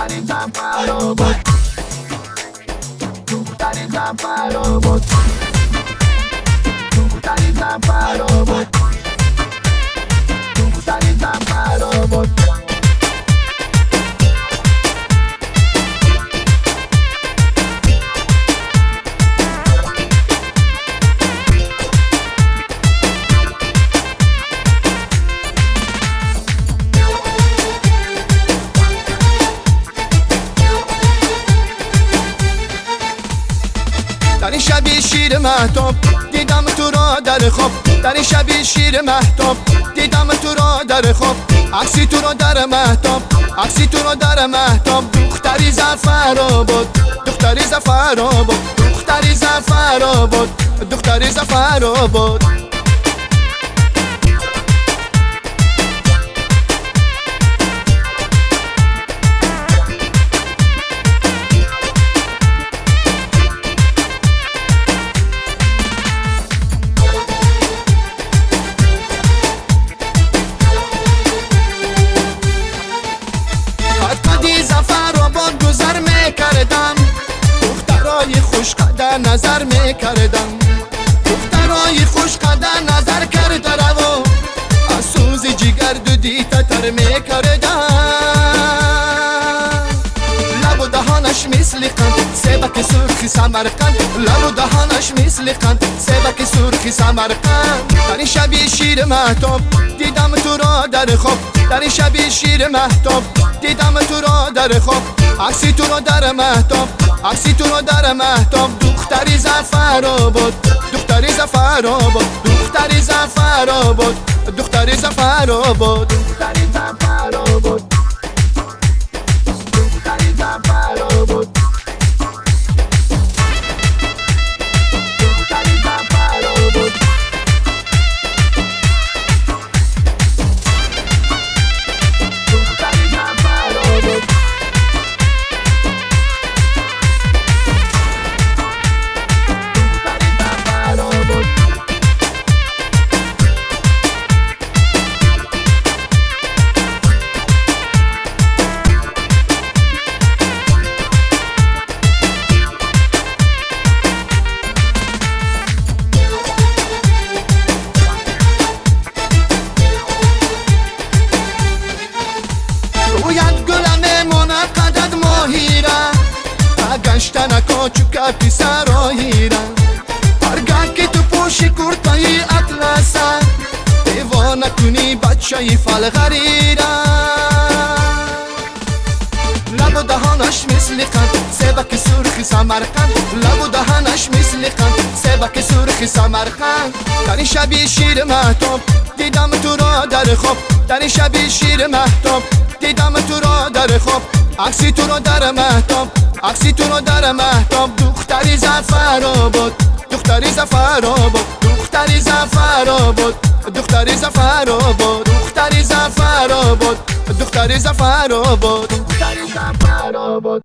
دختری زنفر بود، دختری زنفر بود، دختری زنفر بود، دختری زنفر بود. در این شبی شیر مهتاب دیدم تو را در خواب، در این شبی شیر مهتاب دیدم تو را در خواب، عکسی تو را در مهتاب، عکسی تو را در مهتاب. دختری زعفر بود، دختری زعفر بود، دختری زعفر بود، دختری زعفر بود. گذر میکردم، دخترای خوش قدر نظر میکردم، دخترای خوش قدر نظر کرده رو از سوز جگر دو دیتا تر میکردم. لب و دهانش مثل قند سیبک سرخی سمرقند، لب و دهانش مثل قند سیبک سرخی سمرقند. در این شبی شیر مهتاب دیدم تو را در خواب، در این شبی شیر مهتاب دیدم تو را در خواب، عکسی تو را در مهتاب، عکسی تو را در مهتاب. دختری زعفر بود، دختری زعفر بود، دختری زعفر بود، دختری زعفر بود، دختری زعفر بود، دختری زعفر بود. گشتنکا چوکا پیسراییرا هرگاه که تو پوشی کرتای اطلسا دیوانه کنی بچه‌ی فالغریرا. لب و دهانش مثل قند سیبک سرخی سمرقند، لب و دهانش مثل قند سیبک سرخی سمرقند. در این شبی شیر مهتاب دیدم تو را در خواب، در این شبی شیر مهتاب دیدم تو را در خواب، عکسی تو را در مهتاب، عکسی تو را در مهتاب. دختری زعفر بود، دختری زعفر بود، دختری زعفر بود، دختری زعفر بود، دختری زعفر بود، دختری زعفر بود، دختری زعفر بود.